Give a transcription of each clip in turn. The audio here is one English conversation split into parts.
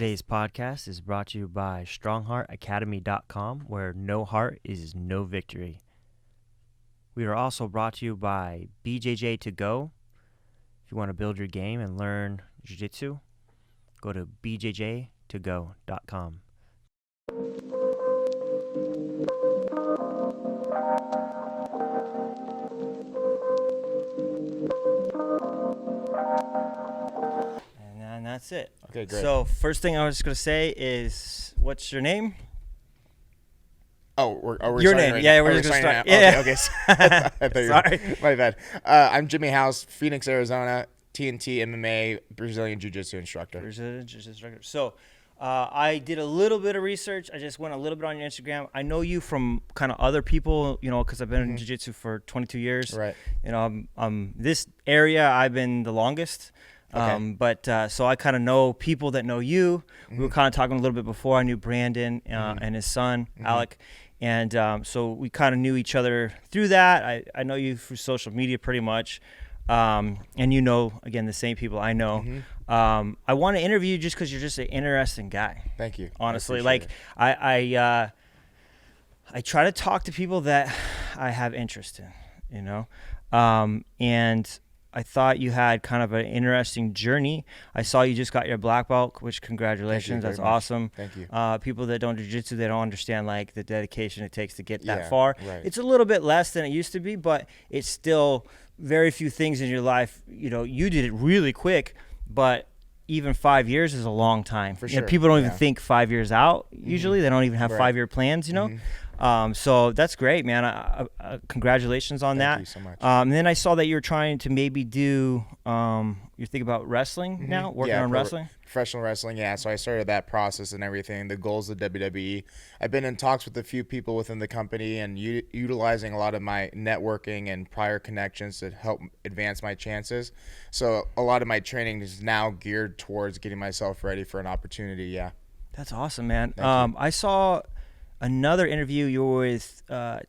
Today's podcast is brought to you by StrongHeartAcademy.com, where no heart is no victory. We are also brought to you by BJJ To Go. If you want to build your game and learn Jiu Jitsu, go to bjjtogo.com. And that's it. Okay, great. So first thing I was going to say is, what's your name? We're your starting name. Right yeah, now. we're just going to start. Yeah. Okay. I thought Sorry. My bad. I'm Jimmy House, Phoenix, Arizona, TNT MMA, Brazilian Jiu Jitsu instructor. Brazilian Jiu Jitsu instructor. So I did a little bit of research. I just went a little bit on your Instagram. I know you from kind of other people, because I've been in Jiu Jitsu for 22 years. Right. This area I've been the longest. Okay. So I kind of know people that know you. We were kind of talking a little bit before. I knew Brandon and his son, Alec. And so we kind of knew each other through that. I know you through social media pretty much. And again, the same people I know. I want to interview you just because you're just an interesting guy. Thank you. Honestly, I try to talk to people that I have interest in, and I thought you had kind of an interesting journey. I saw you just got your black belt, which congratulations. That's awesome. Thank you. People that don't jiu-jitsu, they don't understand like the dedication it takes to get that Yeah, far. right. It's a little bit less than it used to be, but it's still very few things in your life. You did it really quick, but even 5 years is a long time. For sure. People don't even think 5 years out. Usually they don't even have Right. 5-year plans, So that's great, man. Congratulations on that. Thank you so much. And then I saw that you're trying to maybe do, you're thinking about wrestling now, working on wrestling? Professional wrestling, yeah. So I started that process and everything. The goals of WWE. I've been in talks with a few people within the company and utilizing a lot of my networking and prior connections to help advance my chances. So a lot of my training is now geared towards getting myself ready for an opportunity, yeah. That's awesome, man. Thank you. I saw another interview you were with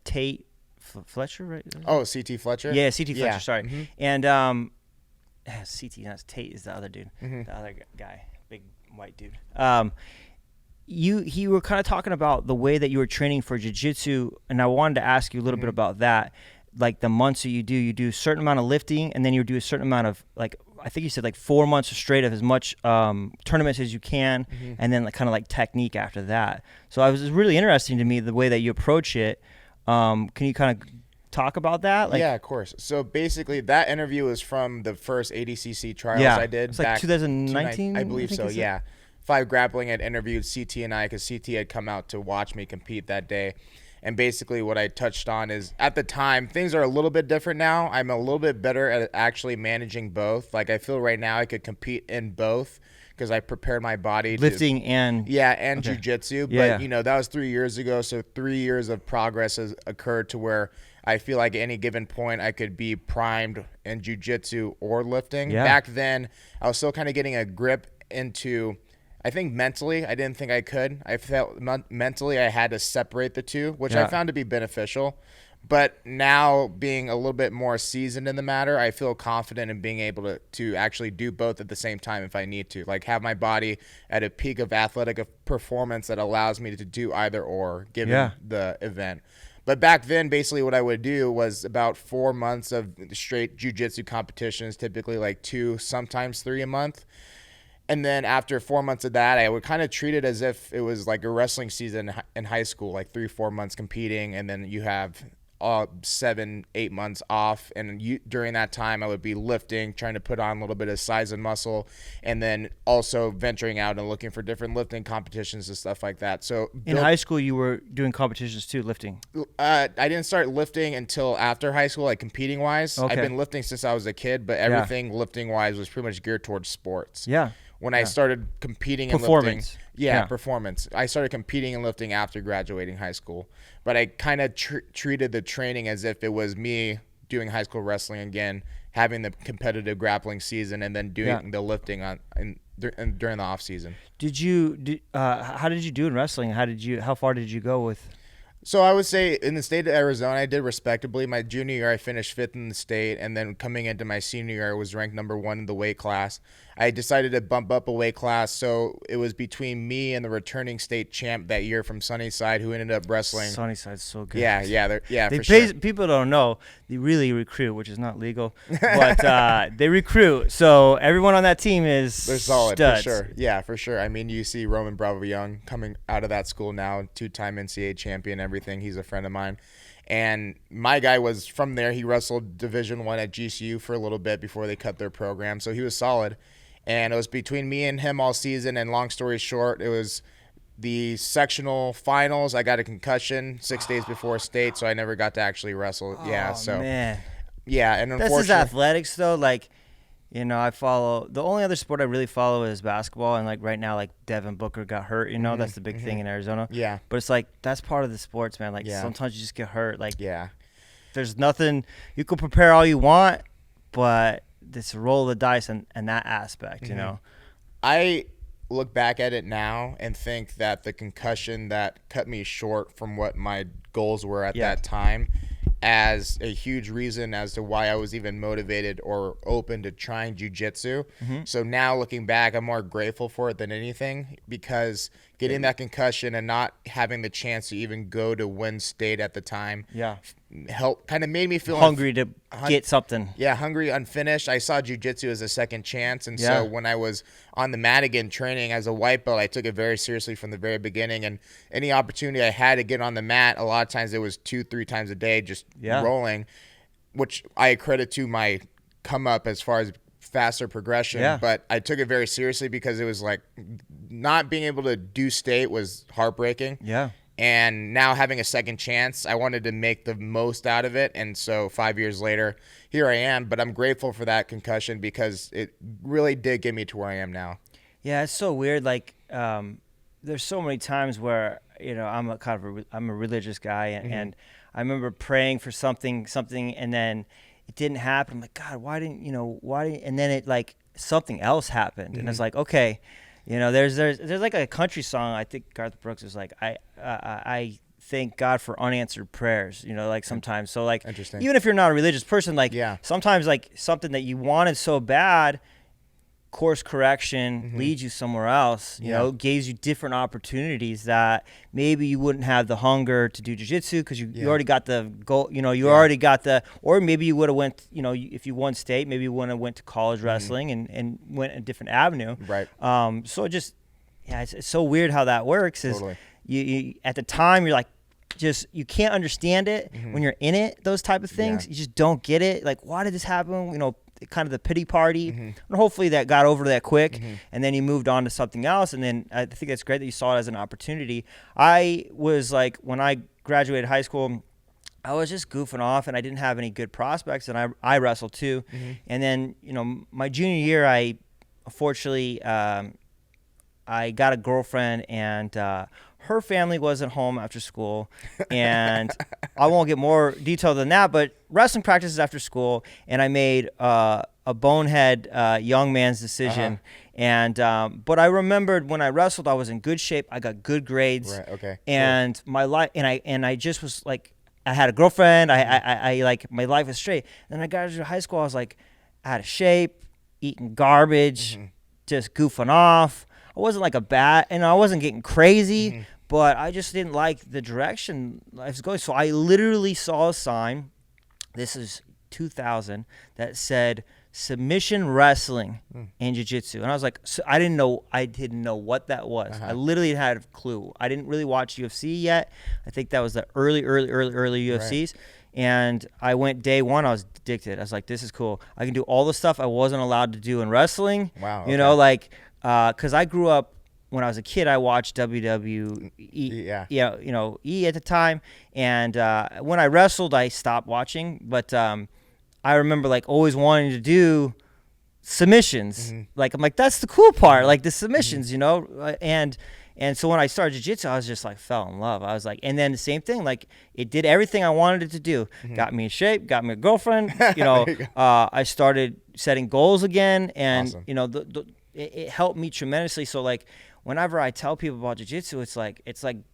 Tate Fletcher, right? Oh, CT Fletcher? Yeah, CT Fletcher, Yeah. sorry. And CT, not Tate is the other dude, the other guy, big white dude. You were kind of talking about the way that you were training for jiu-jitsu, and I wanted to ask you a little bit about that. Like the months that you do a certain amount of lifting, and then you do a certain amount of, like, I think you said like 4 months straight of as much tournaments as you can, and then kind of like technique after that. So it was really interesting to me the way that you approach it. Can you kind of talk about that? Yeah, of course. So basically that interview was from the first ADCC trials I did. It's like 2019? I believe so, yeah. Five Grappling had interviewed CT and I because CT had come out to watch me compete that day. And basically what I touched on is, at the time, things are a little bit different now. I'm a little bit better at actually managing both. Like, I feel right now I could compete in both because I prepared my body. Lifting and jiu-jitsu. Yeah. But, that was 3 years ago. So 3 years of progress has occurred to where I feel like at any given point I could be primed in jiu-jitsu or lifting. Yeah. Back then, I was still kind of getting a grip into, I think mentally, I didn't think I could. I felt mentally I had to separate the two, which I found to be beneficial. But now, being a little bit more seasoned in the matter, I feel confident in being able to actually do both at the same time if I need to. Like, have my body at a peak of athletic performance that allows me to do either or, given the event. But back then, basically what I would do was about 4 months of straight jiu-jitsu competitions, typically like 2, sometimes 3 a month. And then after 4 months of that, I would kind of treat it as if it was like a wrestling season in high school, like 3-4 months competing, and then you have 7-8 months off. And during that time, I would be lifting, trying to put on a little bit of size and muscle, and then also venturing out and looking for different lifting competitions and stuff like that. So in high school, you were doing competitions too, lifting? I didn't start lifting until after high school, like competing wise. Okay. I've been lifting since I was a kid, but everything lifting wise was pretty much geared towards sports. Yeah. When I started competing and Performance. lifting, performance. I started competing and lifting after graduating high school, but I kind of treated the training as if it was me doing high school wrestling again, having the competitive grappling season, and then doing the lifting during the off season. How did you do in wrestling? How far did you go with? So I would say in the state of Arizona, I did respectably. My junior year, I finished 5th in the state, and then coming into my senior year, I was ranked number 1 in the weight class. I decided to bump up a weight class. So it was between me and the returning state champ that year from Sunnyside, who ended up wrestling. Sunnyside's so good. Yeah, they for sure. People don't know, they really recruit, which is not legal, but they recruit. So everyone on that team they're solid studs. for sure. Yeah, for sure. I mean, you see Roman Bravo Young coming out of that school now, 2-time NCAA champion, everything. He's a friend of mine. And my guy was from there. He wrestled Division I at GCU for a little bit before they cut their program. So he was solid. And it was between me and him all season. And long story short, it was the sectional finals. I got a concussion 6 days before state, so I never got to actually wrestle. Man. Yeah, and unfortunately. This is athletics, though. Like, I follow – the only other sport I really follow is basketball. And, like, right now, like, Devin Booker got hurt. That's the big thing in Arizona. Yeah. But it's like that's part of the sports, man. Like, sometimes you just get hurt. Like, yeah. There's nothing – you can prepare all you want, but it's a roll of the dice and that aspect, I look back at it now and think that the concussion that cut me short from what my goals were at that time as a huge reason as to why I was even motivated or open to trying jiu-jitsu. So now looking back, I'm more grateful for it than anything, because getting that concussion and not having the chance to even go to win state at the time kind of made me feel hungry to get something. Yeah, hungry, unfinished. I saw jiu-jitsu as a second chance. And so when I was on the mat again training as a white belt, I took it very seriously from the very beginning. And any opportunity I had to get on the mat, a lot of times it was 2-3 times a day just rolling, which I credit to my come up as far as faster progression. But I took it very seriously because it was like not being able to do state was heartbreaking. And now having a second chance, I wanted to make the most out of it. And so 5 years later, here I am. But I'm grateful for that concussion because it really did get me to where I am now. Yeah, it's so weird. Like, there's so many times where, I'm a religious guy. And I remember praying for something, and then it didn't happen. I'm like, God, why didn't? And then it, like, something else happened. And it's like, okay. There's like a country song. I think Garth Brooks is like, I thank God for unanswered prayers. Like sometimes. So like, even if you're not a religious person, like sometimes like something that you wanted so bad, course correction leads you somewhere else. Gives you different opportunities that maybe you wouldn't have the hunger to do jiu-jitsu because you already got the goal. You already got or maybe you would have went. If you won state, maybe you wouldn't have went to college wrestling and went a different avenue. Right. So it's so weird how that works. Is you at the time you're like, you can't understand it when you're in it. Those type of things, you just don't get it. Like, why did this happen? Kind of the pity party, and hopefully that got over that quick, and then you moved on to something else. And then I think it's great that you saw it as an opportunity. I was like, when I graduated high school, I was just goofing off, and I didn't have any good prospects, and I wrestled too. And then my junior year, I unfortunately I got a girlfriend, and her family wasn't home after school, and I won't get more detail than that, but wrestling practices after school, and I made a bonehead young man's decision. And but I remembered when I wrestled, I was in good shape. I got good grades. Right. Okay. And my life, and I just was like, I had a girlfriend. I like, my life was straight. Then I got to high school. I was like out of shape, eating garbage, just goofing off. I wasn't like I wasn't getting crazy. But I just didn't like the direction I was going. So I literally saw a sign, this is 2000, that said submission wrestling and jiu-jitsu. And I was like, I didn't know what that was. I literally had a clue. I didn't really watch UFC yet. I think that was the early UFCs. Right. And I went day one, I was addicted. I was like, this is cool. I can do all the stuff I wasn't allowed to do in wrestling. Wow. Okay. Because I grew up, when I was a kid, I watched WWE, E at the time, and when I wrestled, I stopped watching. But I remember like always wanting to do submissions. Like I'm like, that's the cool part, like the submissions, And so when I started jiu-jitsu, I was just like fell in love. I was like, and then the same thing, like it did everything I wanted it to do. Got me in shape, got me a girlfriend. I started setting goals again, and awesome. It helped me tremendously. So like, whenever I tell people about jiu-jitsu, it's like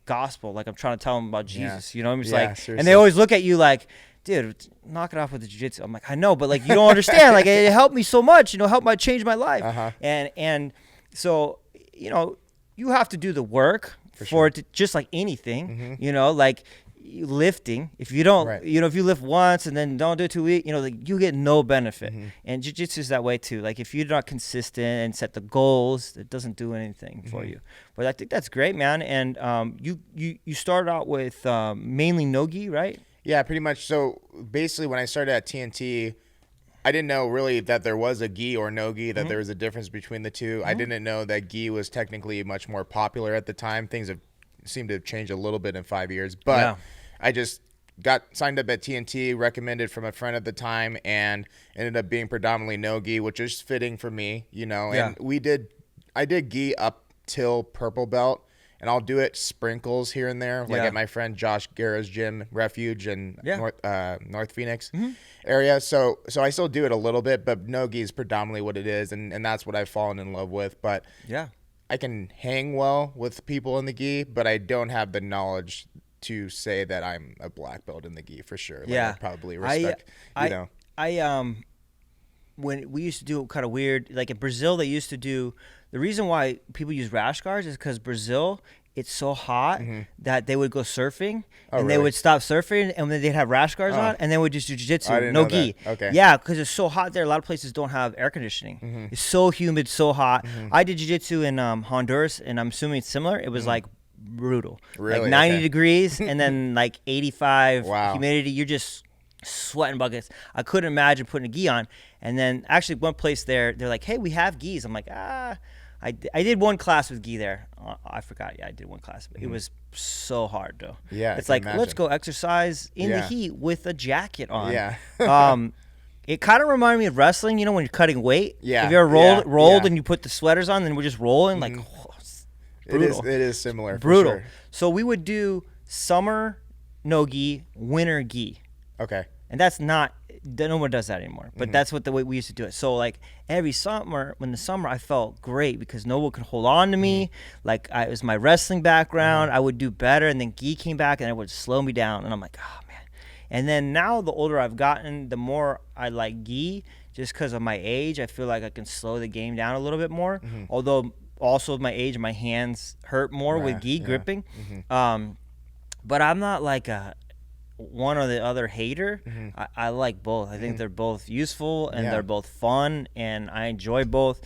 gospel. Like I'm trying to tell them about Jesus. I'm just seriously. And they always look at you like, dude, knock it off with the jiu-jitsu. I'm like, I know, but like, you don't understand. Like, it helped me so much, change my life. And so, you have to do the work for it to, just like anything, like lifting. If you don't, if you lift once and then don't do it 2 weeks, like you get no benefit. And jiu-jitsu is that way too. Like if you're not consistent and set the goals, it doesn't do anything for you. But I think that's great, man. And you started out with mainly no-gi, right? Yeah, pretty much. So basically when I started at TNT, I didn't know really that there was a gi or no gi, that there was a difference between the two. I didn't know that gi was technically much more popular at the time. Things have seemed to have changed a little bit in 5 years, but I just got signed up at TNT, recommended from a friend at the time, and ended up being predominantly no gi, which is fitting for me, and I did gi up till purple belt, and I'll do it sprinkles here and there, like at my friend Josh Guerra's gym, Refuge in North Phoenix area. So I still do it a little bit, but no-gi is predominantly what it is, and that's what I've fallen in love with. But I can hang well with people in the gi, but I don't have the knowledge to say that I'm a black belt in the gi for sure. Like, I probably respect, when we used to do it kind of weird, like in Brazil, they used to do, the reason why people use rash guards is because Brazil, it's so hot that they would go surfing and they would stop surfing and then they'd have rash guards on and they would just do jiu-jitsu, no gi. Okay. Yeah, because it's so hot there. A lot of places don't have air conditioning. It's so humid, so hot. I did jiu-jitsu in Honduras, and I'm assuming it's similar. It was like brutal. Really? Like 90 degrees and then like 85 humidity. You're just sweating buckets. I couldn't imagine putting a gi on. And then actually one place there, they're like, hey, we have gis. I'm like, I did one class with gi there. I forgot. Yeah, I did one class. But it was so hard, though. Yeah, it's like, let's go exercise in the heat with a jacket on. Yeah. It kind of reminded me of wrestling, when you're cutting weight. Yeah. Have you ever rolled and you put the sweaters on and we're just rolling? Like, it's brutal. It is similar. Brutal. For sure. So we would do summer no-gi, winter gi. Okay. And that's not, no one does that anymore. But that's what the way we used to do it. So like every summer, when the summer, I felt great because no one could hold on to me. Like it was my wrestling background. I would do better. And then gi came back and it would slow me down. And I'm like, oh man. And then now the older I've gotten, the more I like gi, just because of my age. I feel like I can slow the game down a little bit more. Although also with my age, my hands hurt more with gi gripping. But I'm not like one or the other hater. I like both. I think they're both useful and they're both fun, and I enjoy both.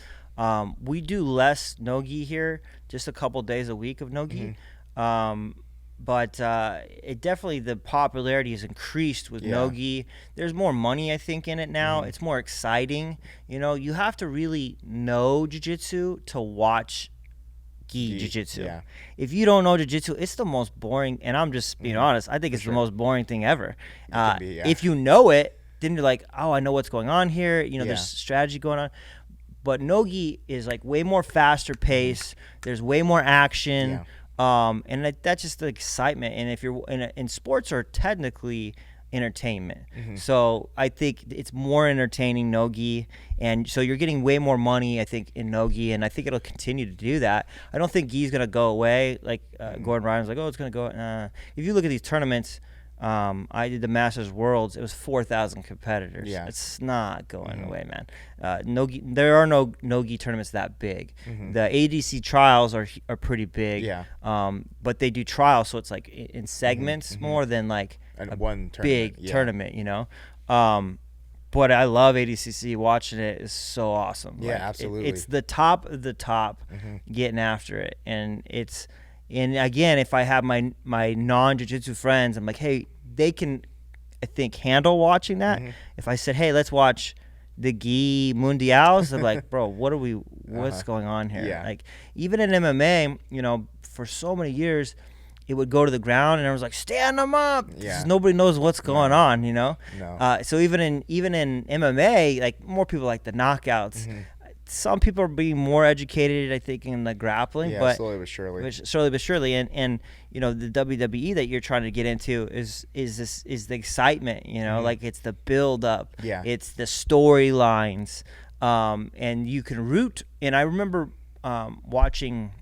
We do less no-gi here, just a couple days a week of no-gi. But it definitely, the popularity has increased with no-gi. There's more money, I think, in it now. It's more exciting. You have to really know jiu-jitsu to watch gi jiu-jitsu. If you don't know jiu-jitsu, it's the most boring, and I'm just being honest, I think it's the most boring thing ever. If you know it, then you're like, oh, I know what's going on here. There's strategy going on. But no-gi is like way more faster pace. There's way more action. And that's just the excitement. And if you're in sports are technically entertainment. So I think it's more entertaining no-gi, and so you're getting way more money, I think, in no-gi, and I think it'll continue to do that. I don't think gi is going to go away. Like Gordon Ryan's like, oh, it's going to go. If you look at these tournaments, I did the Masters Worlds. It was 4,000 competitors. It's not going away, man. No-gi, there are no no-gi tournaments that big. The ADC trials are pretty big. But they do trials, so it's like in segments more than like a one big tournament, but I love ADCC. Watching it is so awesome. Absolutely. It's the top of the top getting after it. And again, if I have my non-jiu-jitsu friends, I'm like, hey, they can, I think, handle watching that. If I said, hey, let's watch the Gi Mundials, they're like, bro, what's going on here? Like, even in MMA, for so many years, it would go to the ground and everyone's like, stand them up. Nobody knows what's going on, No. So even in MMA, like, more people like the knockouts. Some people are being more educated, I think, in the grappling, but slowly but surely. And the WWE that you're trying to get into is the excitement, like it's the build up, it's the storylines, and you can root. And I remember watching,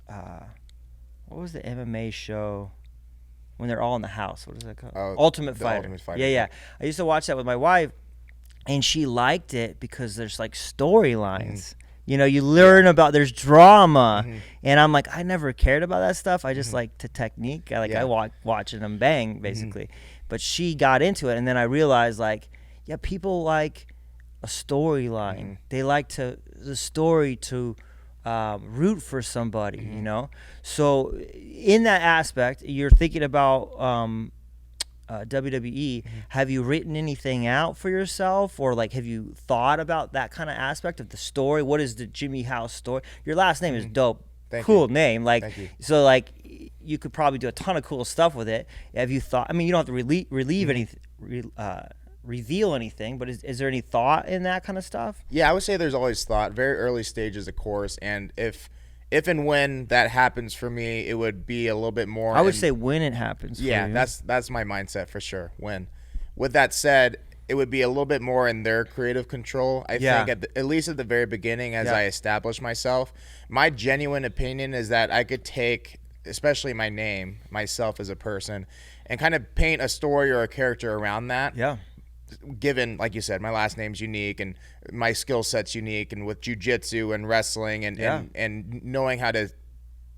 what was the MMA show? when they're all in the house. What is that called? Oh, Ultimate the Fighter. Ultimate Fighter, Yeah, yeah. I used to watch that with my wife, and she liked it because there's like storylines. You know, you learn about, there's drama, and I'm like, I never cared about that stuff. I just like the technique. I watching them bang, basically. But she got into it, and then I realized, like, yeah, people like a storyline. They like the story to root for somebody, you know? So in that aspect, you're thinking about WWE. Have you written anything out for yourself, or like have you thought about that kind of aspect of the story? What is the Jimmy House story? Your last name is dope. Cool name. Like, Thank you. So like you could probably do a ton of cool stuff with it. Have you thought, I mean, you don't have to reveal anything, but is there any thought in that kind of stuff? Yeah, I would say there's always thought, very early stages, of course, and if and when that happens for me, it would be a little bit more. I would say when it happens. Yeah, for you. that's my mindset for sure. When, with that said, it would be a little bit more in their creative control. I think at least at the very beginning, as I establish myself, my genuine opinion is that I could take, especially my name, myself as a person, and kind of paint a story or a character around that. Yeah. Given, like you said, my last name's unique and my skill set's unique, and with jiu-jitsu and wrestling and knowing how to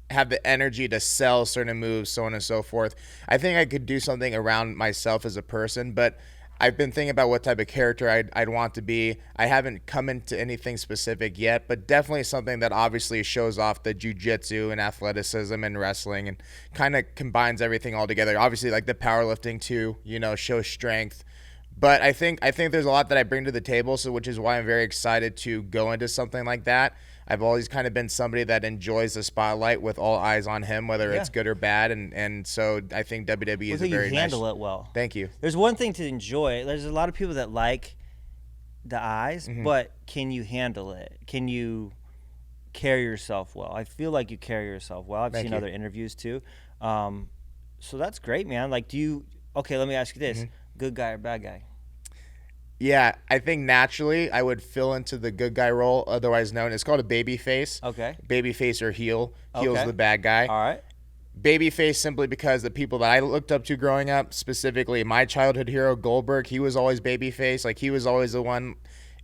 have the energy to sell certain moves, so on and so forth, I think I could do something around myself as a person. But I've been thinking about what type of character I'd want to be. I haven't come into anything specific yet, but definitely something that obviously shows off the jiu-jitsu and athleticism and wrestling and kind of combines everything all together. Obviously, like the powerlifting too, you know, shows strength. But I think there's a lot that I bring to the table, so which is why I'm very excited to go into something like that. I've always kind of been somebody that enjoys the spotlight with all eyes on him, whether it's good or bad, and so I think WWE is a very nice. You handle it well. Thank you. There's one thing to enjoy. There's a lot of people that like the eyes, but can you handle it? Can you carry yourself well? I feel like you carry yourself well. I've seen other interviews too. So that's great, man. Like, okay, let me ask you this. Good guy or bad guy? Yeah, I think naturally I would fill into the good guy role, otherwise known. It's called a baby face. Okay. Baby face or heel. Heel's the bad guy. All right. Baby face simply because the people that I looked up to growing up, specifically my childhood hero Goldberg, he was always baby face. Like, he was always the one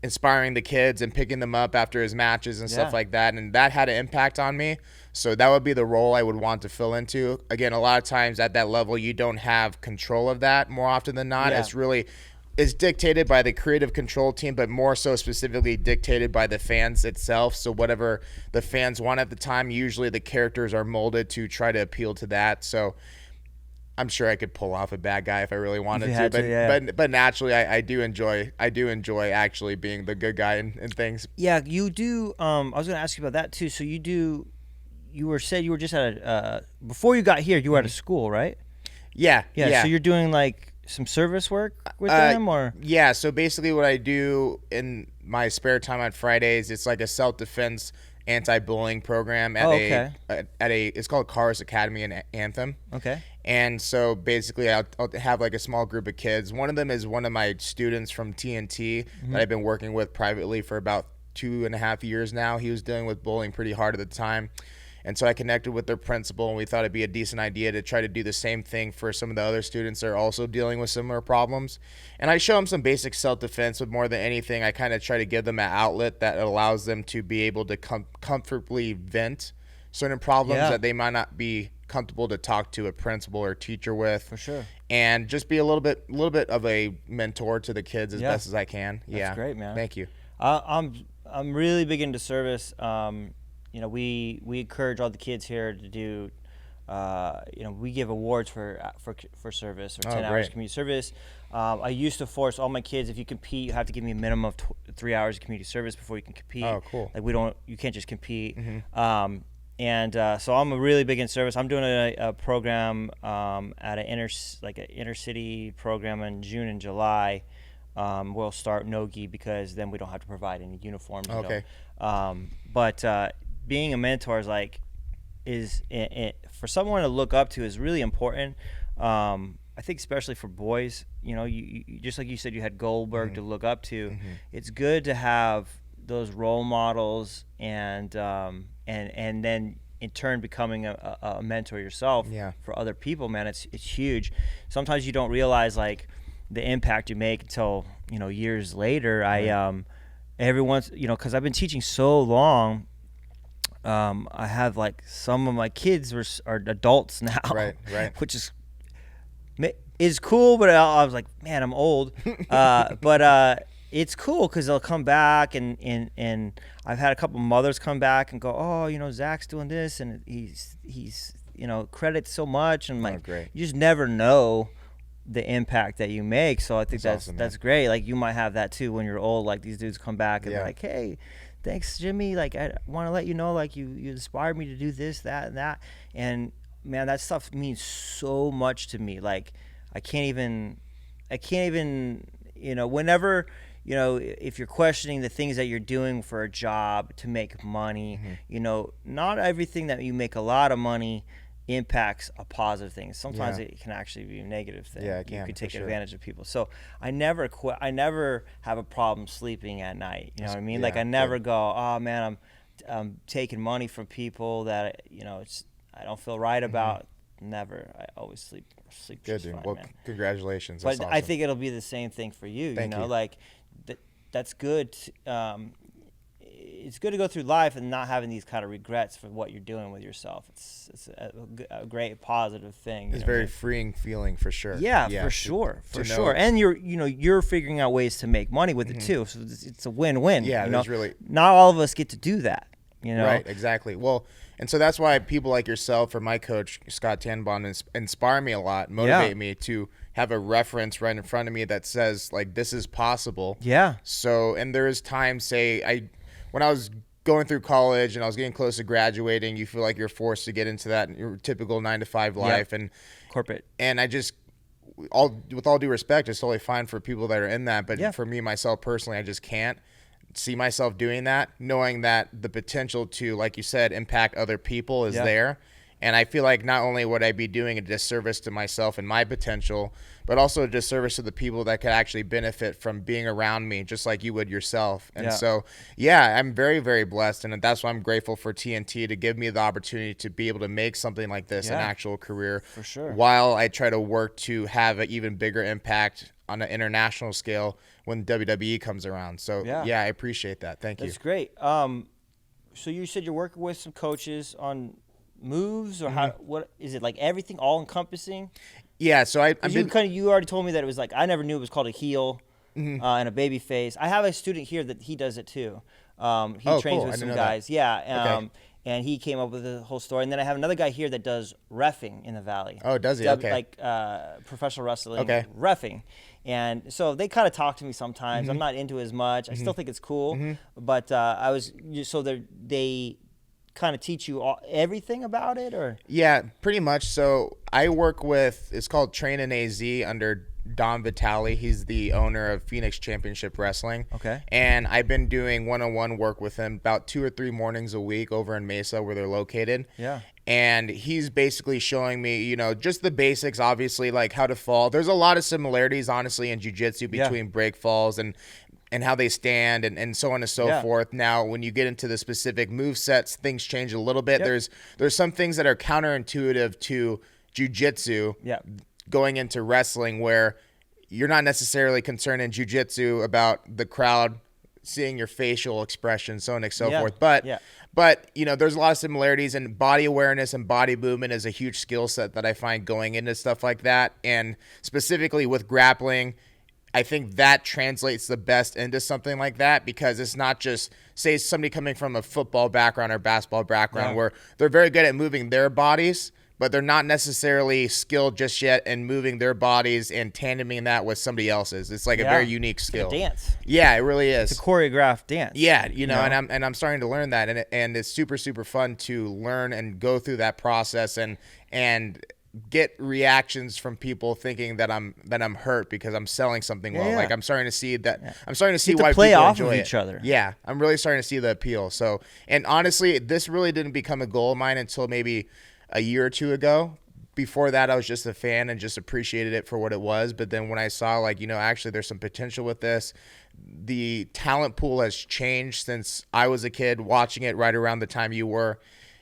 inspiring the kids and picking them up after his matches and stuff like that, and that had an impact on me. So that would be the role I would want to fill into. Again, a lot of times at that level you don't have control of that more often than not. It's dictated by the creative control team, but more so specifically dictated by the fans itself. So whatever the fans want at the time, usually the characters are molded to try to appeal to that. So I'm sure I could pull off a bad guy if I really wanted to, but naturally I do enjoy actually being the good guy in things. Yeah, you do. I was going to ask you about that too. So you were just at before you got here, you were at a school, right? Yeah. So you're doing like some service work with them, or? Yeah. So basically, what I do in my spare time on Fridays, it's like a self-defense anti-bullying program at it's called Cars Academy in Anthem. Okay. And so basically, I'll have like a small group of kids. One of them is one of my students from TNT that I've been working with privately for about 2.5 years now. He was dealing with bullying pretty hard at the time. And so I connected with their principal, and we thought it'd be a decent idea to try to do the same thing for some of the other students that are also dealing with similar problems. And I show them some basic self-defense, but more than anything, I kind of try to give them an outlet that allows them to be able to comfortably vent certain problems that they might not be comfortable to talk to a principal or teacher with. For sure. And just be a little bit of a mentor to the kids as best as I can. That's great, man. Thank you. I'm really big into service. You know, we encourage all the kids here to do. You know, we give awards for service or 10 hours community service. I used to force all my kids, if you compete, you have to give me a minimum of 3 hours of community service before you can compete. Oh, cool. Like you can't just compete. So I'm really big in service. I'm doing a program at an inner city program in June and July. We'll start Nogi because then we don't have to provide any uniforms. Okay. But being a mentor is for someone to look up to is really important. I think especially for boys, you know, you just like you said, you had Goldberg to look up to. It's good to have those role models, and then in turn becoming a mentor yourself for other people, man, it's huge. Sometimes you don't realize like the impact you make until, you know, years later. Right. Everyone's, you know, because I've been teaching so long, I have like some of my kids are adults now, right, which is cool, but I was like, man, I'm old. But it's cool because they'll come back, and I've had a couple mothers come back and go, oh, you know, Zach's doing this, and he's you know, credits so much, and like, great. You just never know the impact that you make. So I think that's awesome, great. Like, you might have that too when you're old. Like, these dudes come back and they're like, hey, thanks, Jimmy. Like, I want to let you know, like, you inspired me to do this, that, and that. And man, that stuff means so much to me. Like, I can't even, you know, whenever, you know, if you're questioning the things that you're doing for a job to make money, you know, not everything that you make a lot of money impacts a positive thing. Sometimes it can actually be a negative thing. Yeah, it can. You could take advantage of people. So I never have a problem sleeping at night. You know what I mean? Like, I never go, oh man, I'm taking money from people that, you know, I don't feel right about. Never. I always sleep good, just dude. fine, Well, man. Congratulations. But That's awesome. I think it'll be the same thing for you. Thank you know, you. like that's good. It's good to go through life and not having these kind of regrets for what you're doing with yourself. It's a great positive thing. It's very freeing feeling for sure. Yeah, for sure. And you're figuring out ways to make money with it too. So it's a win-win. Yeah, you there's know? really not all of us get to do that. You know? Right, exactly. Well, and so that's why people like yourself or my coach, Scott Tanbon, inspire me a lot, motivate me to have a reference right in front of me that says, like, this is possible. Yeah. So, and there is times, say, when I was going through college and I was getting close to graduating, you feel like you're forced to get into that your typical 9-to-5 life and corporate. And I just, with all due respect, it's totally fine for people that are in that. But for me, myself personally, I just can't see myself doing that, knowing that the potential to, like you said, impact other people is there. And I feel like not only would I be doing a disservice to myself and my potential, but also a disservice to the people that could actually benefit from being around me, just like you would yourself. And so, I'm very, very blessed. And that's why I'm grateful for TNT to give me the opportunity to be able to make something like this an actual career. For sure. While I try to work to have an even bigger impact on an international scale when WWE comes around. So, I appreciate that. Thank you. That's great. So you said you're working with some coaches on moves, or how? What is it, like everything, all encompassing? Yeah. So you already told me that it was like, I never knew it was called a heel and a baby face. I have a student here that he does it too. He trains with some guys. Yeah. And he came up with the whole story. And then I have another guy here that does reffing in the Valley. Oh, does he? Okay. Like professional wrestlling, reffing. And so they kind of talk to me sometimes. I'm not into it as much. I still think it's cool. But they kind of teach you everything about it, or? Yeah, pretty much. So I work with, it's called Train in AZ under Don Vitale. He's the owner of Phoenix Championship Wrestling. Okay. And I've been doing one-on-one work with him about 2 or 3 mornings a week over in Mesa where they're located. Yeah. And he's basically showing me, just the basics, obviously, like how to fall. There's a lot of similarities, honestly, in jiu-jitsu between break falls and how they stand and so on and so forth. Now, when you get into the specific move sets, things change a little bit. There's some things that are counterintuitive to jiu-jitsu going into wrestling, where you're not necessarily concerned in jiu-jitsu about the crowd seeing your facial expression, so on and so forth. But there's a lot of similarities, and body awareness and body movement is a huge skill set that I find going into stuff like that. And specifically with grappling, I think that translates the best into something like that, because it's not just, say, somebody coming from a football background or basketball background where they're very good at moving their bodies, but they're not necessarily skilled just yet in moving their bodies and tandeming that with somebody else's. It's like a very unique skill. It's like a dance. Yeah, it really is. It's a choreographed dance. Yeah, and I'm starting to learn that, and it's super, super fun to learn and go through that process and get reactions from people thinking that I'm hurt because I'm selling something well. Like, I'm starting to see that. Yeah. I'm starting to see why play people off enjoy of each other. Yeah, I'm really starting to see the appeal. So, and honestly, this really didn't become a goal of mine until maybe a year or two ago. Before that, I was just a fan and just appreciated it for what it was. But then when I saw, like, actually there's some potential with this, the talent pool has changed since I was a kid watching it right around the time you were.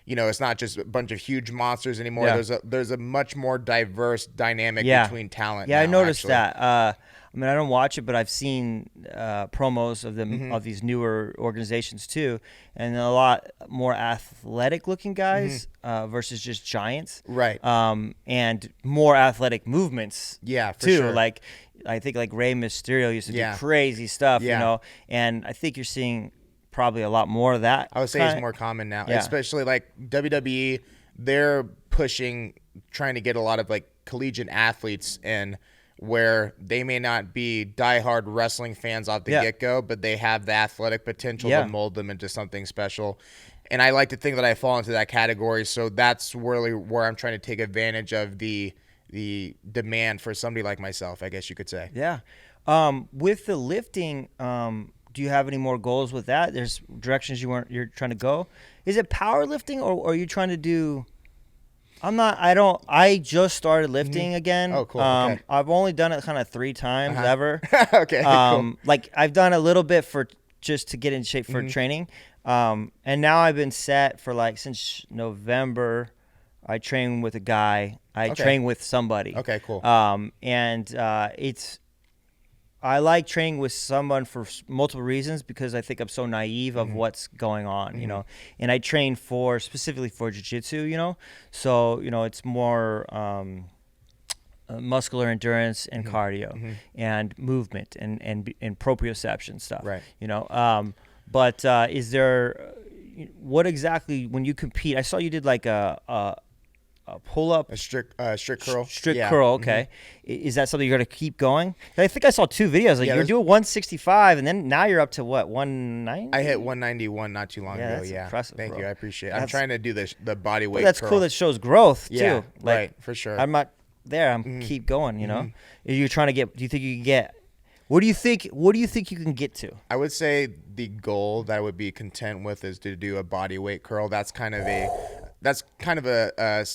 it's not just a bunch of huge monsters anymore. Yeah. There's a much more diverse dynamic between talent. Yeah, now, I noticed actually. that. I mean, I don't watch it, but I've seen promos of them of these newer organizations too, and a lot more athletic-looking guys versus just giants, Right. and more athletic movements. Yeah, for too. sure. Like I think like Rey Mysterio used to Yeah. do crazy stuff, Yeah. and I think you're seeing probably a lot more of that. I would say it's more common now, Yeah. especially like WWE. They're pushing, trying to get a lot of like collegiate athletes in, where they may not be diehard wrestling fans off the get-go, but they have the athletic potential to mold them into something special. And I like to think that I fall into that category, so that's really where I'm trying to take advantage of the demand for somebody like myself, I guess you could say. Yeah. With the lifting, do you have any more goals with that? There's directions you're trying to go. Is it powerlifting or are you trying to do? I just started lifting again. Oh, cool. Okay. I've only done it kind of 3 times ever. Okay. Cool. Like I've done a little bit for just to get in shape for training. And now I've been set for like since November. I train with a guy. I train with somebody. Okay, cool. I like training with someone for multiple reasons because I think I'm so naive of what's going on, and I train specifically for jiu-jitsu, so, it's more muscular endurance and cardio and movement and proprioception stuff, Right. But is there, what exactly, when you compete, I saw you did like a pull-up, A strict curl. strict curl. Okay, is that something you're gonna keep going? I think I saw 2 videos. Like you're doing 165, and then now you're up to what, 190? I hit 191 not too long ago. That's Yeah, impressive, thank bro. you. I appreciate it. I'm trying to do the body weight. That's curl. cool. That shows growth too. Yeah, Like, right, for sure. I'm not there. I'm keep going. Are you trying to get? Do you think you can get? What do you think? What do you think you can get to? I would say the goal that I would be content with is to do a body weight curl. That's kind of a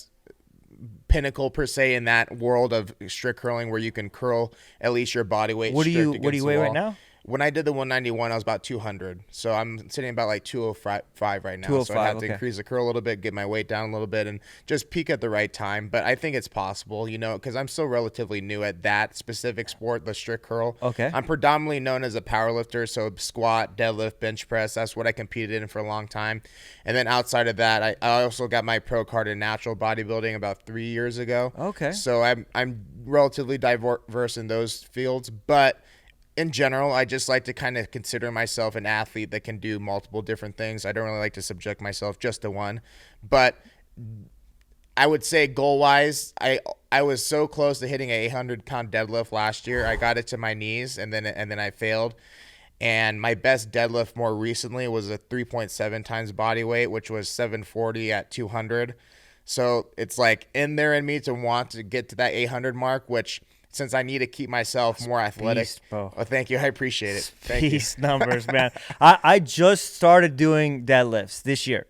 pinnacle per se in that world of strict curling, where you can curl at least your body weight. What do you weigh right now? When I did the 191, I was about 200. So I'm sitting about like 205 right now. 205, so I have to increase the curl a little bit, get my weight down a little bit, and just peak at the right time. But I think it's possible, because I'm still relatively new at that specific sport, the strict curl. Okay. I'm predominantly known as a power lifter, so squat, deadlift, bench press. That's what I competed in for a long time. And then outside of that, I also got my pro card in natural bodybuilding about 3 years ago. Okay. So I'm relatively diverse in those fields, but in general, I just like to kind of consider myself an athlete that can do multiple different things. I don't really like to subject myself just to one. But I would say goal-wise, I was so close to hitting a 800-pound deadlift last year. I got it to my knees, and then I failed. And my best deadlift more recently was a 3.7 times body weight, which was 740 at 200. So it's like in there in me to want to get to that 800 mark, which – since I need to keep myself more athletic. Beast, bro. Oh, thank you. I appreciate it. Thank you. Beast numbers, man. I just started doing deadlifts this year.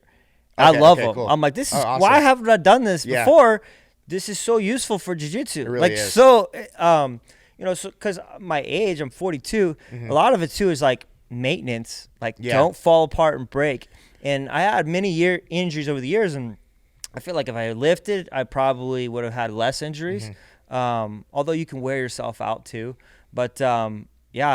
I love them. Cool. I'm like, this is awesome. why haven't I done this before? This is so useful for jiu-jitsu. It really is. So, because my age, I'm 42, a lot of it too is like maintenance. Like, don't fall apart and break. And I had many injuries over the years, and I feel like if I had lifted, I probably would have had less injuries. Although you can wear yourself out too. But I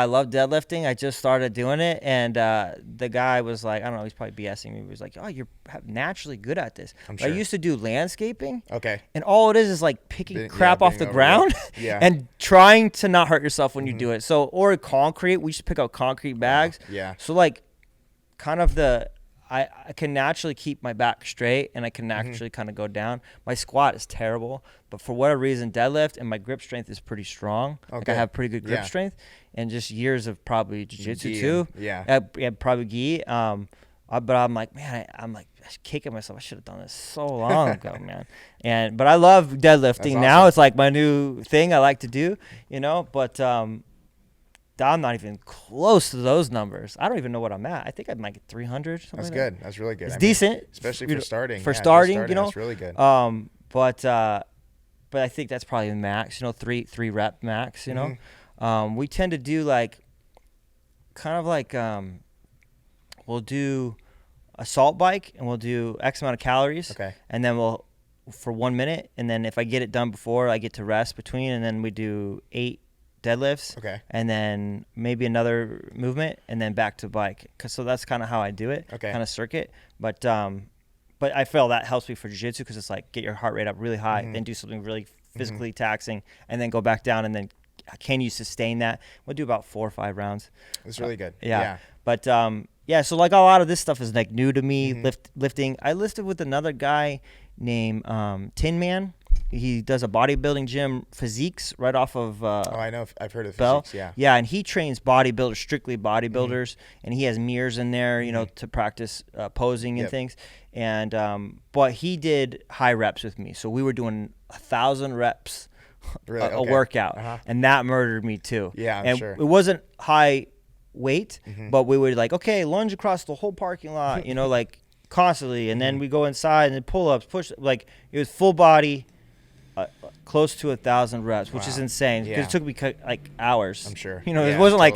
love deadlifting. I just started doing it, and the guy was like, I don't know, he's probably BSing me. He was like, oh, you're naturally good at this. I'm sure. I used to do landscaping. Okay. And all it is like picking crap off the ground and trying to not hurt yourself when you do it. So, or concrete. We used to pick out concrete bags. Yeah. So like kind of I can naturally keep my back straight, and I can naturally kind of go down. My squat is terrible, but for whatever reason, deadlift and my grip strength is pretty strong. Okay. Like I have pretty good grip strength, and just years of probably jiu-jitsu too. Yeah. Probably gi. But I'm like, man, I'm like kicking myself. I should have done this so long ago, man. But I love deadlifting now. Awesome. It's like my new thing I like to do, But I'm not even close to those numbers. I don't even know what I'm at. I think I'm like 300. That's good. That's really good. It's decent, especially for starting. For starting, that's really good. But I think that's probably the max. Three rep max. We tend to do like, kind of like we'll do assault bike, and we'll do X amount of calories. Okay. And then we'll for 1 minute, and then if I get it done before, I get to rest between, and then we do 8 deadlifts. Okay. And then maybe another movement, and then back to bike. So that's kind of how I do it. Okay. Kind of circuit, but I feel that helps me for jiu-jitsu because it's like get your heart rate up really high, then do something really physically taxing, and then go back down, and then can you sustain that? We'll do about 4 or 5 rounds. It's really good. Yeah. But so like a lot of this stuff is like new to me. Lifting. I lifted with another guy named Tin Man. He does a bodybuilding gym, Physiques, right off of I know. I've heard of Bell. Physiques, yeah. Yeah, and he trains bodybuilders, strictly bodybuilders, and he has mirrors in there, you know, to practice posing and things. And but he did high reps with me, so we were doing 1,000 reps a workout, and that murdered me too. Yeah, I'm and sure. It wasn't high weight, but we would like, okay, lunge across the whole parking lot, you know, like constantly, and then we go inside and then pull-ups, push, like it was full body. Close to 1,000 reps, which is insane because it took me like hours. I'm sure. You know, it wasn't like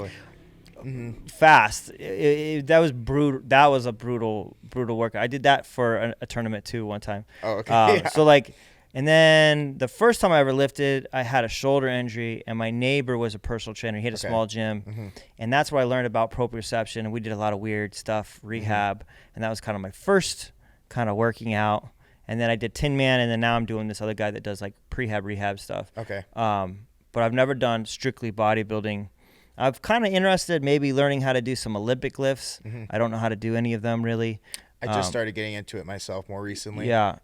fast. That was brutal. That was a brutal workout. I did that for a tournament too one time. Oh, okay. So like, and then the first time I ever lifted, I had a shoulder injury, and my neighbor was a personal trainer. He had a small gym, and that's where I learned about proprioception. And we did a lot of weird stuff, rehab, and that was kind of my first kind of working out. And then I did Tin Man, and then now I'm doing this other guy that does like rehab stuff. Okay. But I've never done strictly bodybuilding. I'm kind of interested maybe learning how to do some Olympic lifts. I don't know how to do any of them really. I just started getting into it myself more recently. Yeah.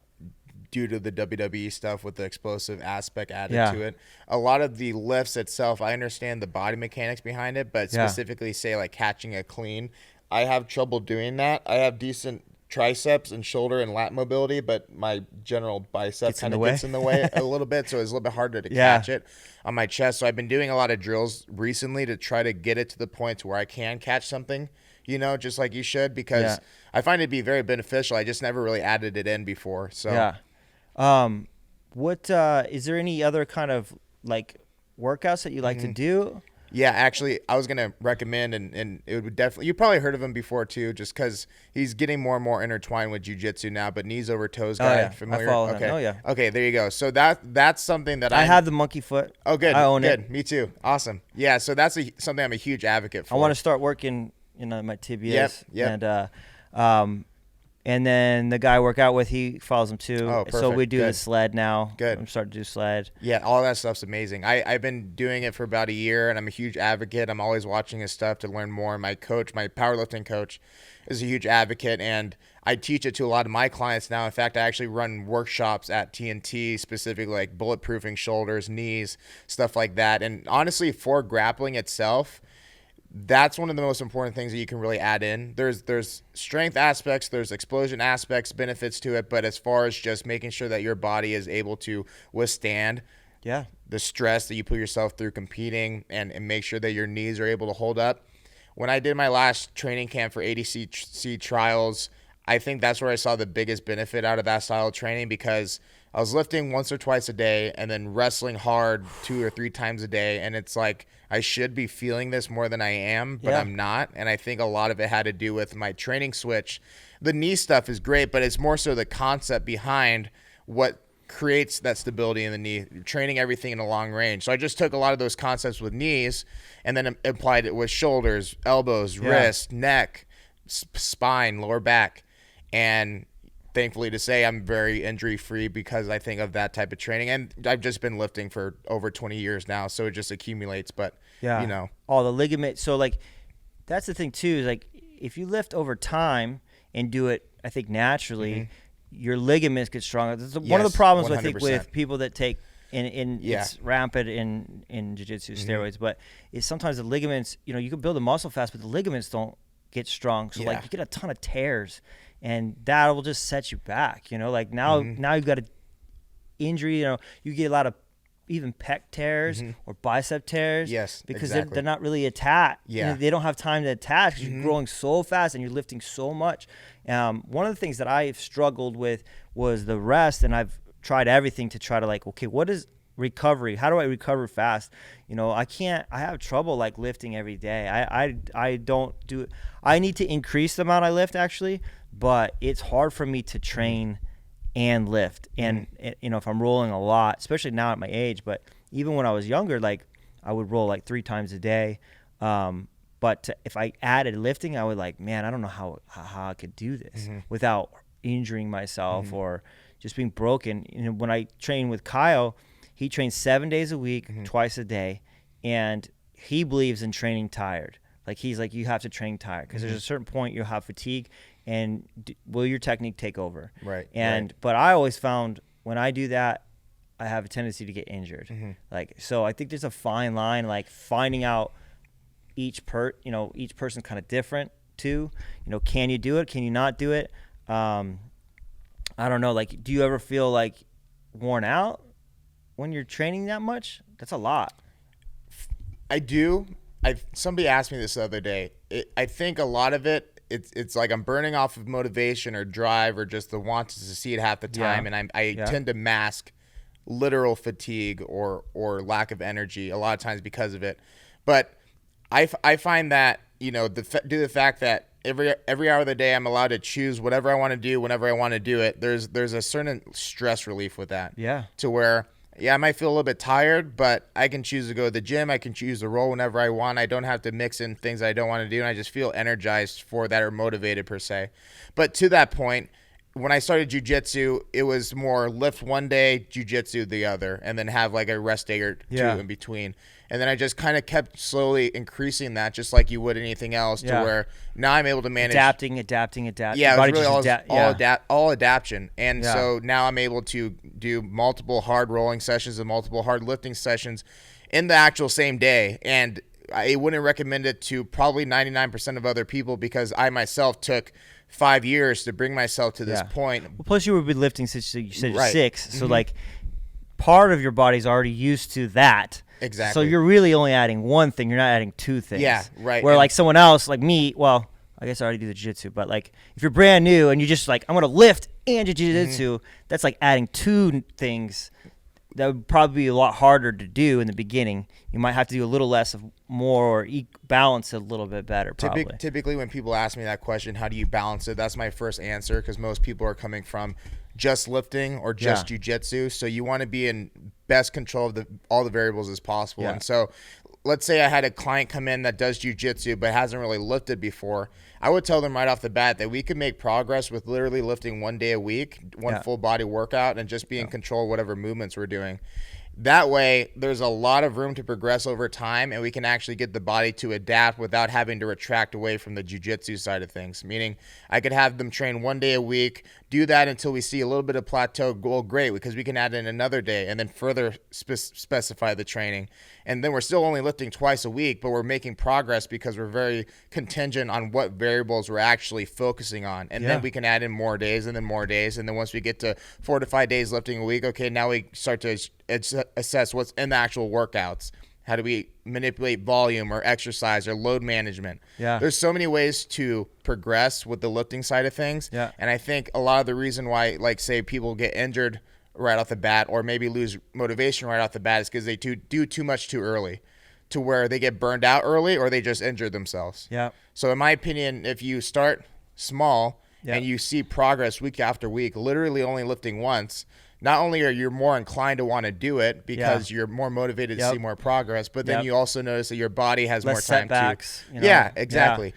Due to the WWE stuff with the explosive aspect added to it. A lot of the lifts itself, I understand the body mechanics behind it, but specifically say like catching a clean, I have trouble doing that. I have decent triceps and shoulder and lat mobility, but my general bicep kind of gets in the way a little bit, so it's a little bit harder to catch it on my chest. So I've been doing a lot of drills recently to try to get it to the point where I can catch something, you know, just like you should, because I find it to be very beneficial. I just never really added it in before. So what is there any other kind of like workouts that you like to do? Yeah, actually, I was going to recommend, and it would definitely, you probably heard of him before too, just because he's getting more and more intertwined with jiu-jitsu now, but knees over toes guy, familiar? I follow him. Okay. Oh, yeah. Okay, there you go. So that's something that I have the monkey foot. Oh, good. I own good. it. Me too. Awesome. Yeah, so that's something I'm a huge advocate for. I want to start working, you know, my tibias. Yep. And then the guy I work out with, he follows him too. Oh, perfect. So we do Good. the sled now. Good. I'm starting to do sled. Yeah, all that stuff's amazing. I've been doing it for about a year, and I'm a huge advocate. I'm always watching his stuff to learn more. My coach, my powerlifting coach, is a huge advocate, and I teach it to a lot of my clients now. In fact, I actually run workshops at TNT, specifically like bulletproofing shoulders, knees, stuff like that. And honestly, for grappling itself, that's one of the most important things that you can really add in. There's strength aspects, there's explosion aspects, benefits to it, but as far as just making sure that your body is able to withstand the stress that you put yourself through competing and make sure that your knees are able to hold up. When I did my last training camp for ADCC trials, I think that's where I saw the biggest benefit out of that style of training, because I was lifting once or twice a day and then wrestling hard 2 or 3 times a day. And it's like, I should be feeling this more than I am, but I'm not. And I think a lot of it had to do with my training switch. The knee stuff is great, but it's more so the concept behind what creates that stability in the knee, training everything in a long range. So I just took a lot of those concepts with knees and then applied it with shoulders, elbows, wrist, neck, spine, lower back. And thankfully to say, I'm very injury free because I think of that type of training. And I've just been lifting for over 20 years now, so it just accumulates. But you know, all the ligament. So like, that's the thing too, is like, if you lift over time and do it, I think naturally, your ligaments get stronger. That's one of the problems 100%. I think with people that take it's rampant in jiu-jitsu steroids, but it's sometimes the ligaments, you know, you can build a muscle fast, but the ligaments don't get strong. So like, you get a ton of tears, and that will just set you back, you know, like now you've got an injury, you know, you get a lot of even pec tears or bicep tears because they're not really attached. You know, they don't have time to attach because you're growing so fast and you're lifting so much. One of the things that I've struggled with was the rest, and I've tried everything to try to like, okay, what is recovery? How do I recover fast? You know, I have trouble like lifting every day. I don't do it. I need to increase the amount I lift actually, but it's hard for me to train and lift. And, you know, if I'm rolling a lot, especially now at my age, but even when I was younger, like I would roll like 3 times a day. But if I added lifting, I would like, man, I don't know how I could do this without injuring myself or just being broken. You know, when I train with Kyle, he trains 7 days a week, twice a day, and he believes in training tired. Like he's like, you have to train tired because there's a certain point you'll have fatigue, and will your technique take over? Right. And but I always found when I do that, I have a tendency to get injured. Like, so I think there's a fine line, like finding out each person's kind of different too. You know, can you do it? Can you not do it? I don't know. Like, do you ever feel like worn out when you're training that much? That's a lot. I do. Somebody asked me this the other day. I think a lot of it's like I'm burning off of motivation or drive or just the want to succeed half the time, and I tend to mask literal fatigue or lack of energy a lot of times because of it. But I find that, you know, due to the fact that every hour of the day I'm allowed to choose whatever I want to do whenever I want to do it, there's a certain stress relief with that. Yeah. To where, yeah, I might feel a little bit tired, but I can choose to go to the gym. I can choose to roll whenever I want. I don't have to mix in things I don't want to do, and I just feel energized for that or motivated per se. But to that point, when I started jiu-jitsu, it was more lift one day, jiu-jitsu the other, and then have like a rest day or two in between. And then I just kind of kept slowly increasing that, just like you would anything else, to where now I'm able to manage adapting. Yeah, it was really all adaptation. And so now I'm able to do multiple hard rolling sessions and multiple hard lifting sessions in the actual same day. And I wouldn't recommend it to probably 99% of other people because I myself took 5 years to bring myself to this point. Well, plus you would be lifting since you said you're 6, so like part of your body's already used to that. Exactly. So you're really only adding one thing. You're not adding 2 things. Yeah, right. Where like someone else, like me, well, I guess I already do the jiu-jitsu, but like if you're brand new and you just like, I'm going to lift and jiu-jitsu, that's like adding 2 things. That would probably be a lot harder to do in the beginning. You might have to do a little less of more or balance it a little bit better, probably. Typically when people ask me that question, how do you balance it? That's my first answer because most people are coming from just lifting or just jiu-jitsu. So you want to be in best control of all the variables as possible. Yeah. And so let's say I had a client come in that does jiu-jitsu but hasn't really lifted before. I would tell them right off the bat that we could make progress with literally lifting 1 day a week, one full body workout, and just be in control of whatever movements we're doing. That way, there's a lot of room to progress over time, and we can actually get the body to adapt without having to retract away from the jiu-jitsu side of things. Meaning, I could have them train 1 day a week, do that until we see a little bit of plateau. Well, great, because we can add in another day and then further specify the training. And then we're still only lifting twice a week, but we're making progress because we're very contingent on what variables we're actually focusing on. And then we can add in more days and then more days. And then once we get to 4 to 5 days lifting a week, okay, now we start to assess what's in the actual workouts. How do we manipulate volume or exercise or load management? Yeah. There's so many ways to progress with the lifting side of things. Yeah. And I think a lot of the reason why, like, say, people get injured right off the bat or maybe lose motivation right off the bat is because they do too much too early to where they get burned out early or they just injure themselves. Yeah. So in my opinion, if you start small and you see progress week after week, literally only lifting once, not only are you more inclined to want to do it because you're more motivated to see more progress, but then you also notice that your body has less more time setbacks, to. You know? Yeah, exactly.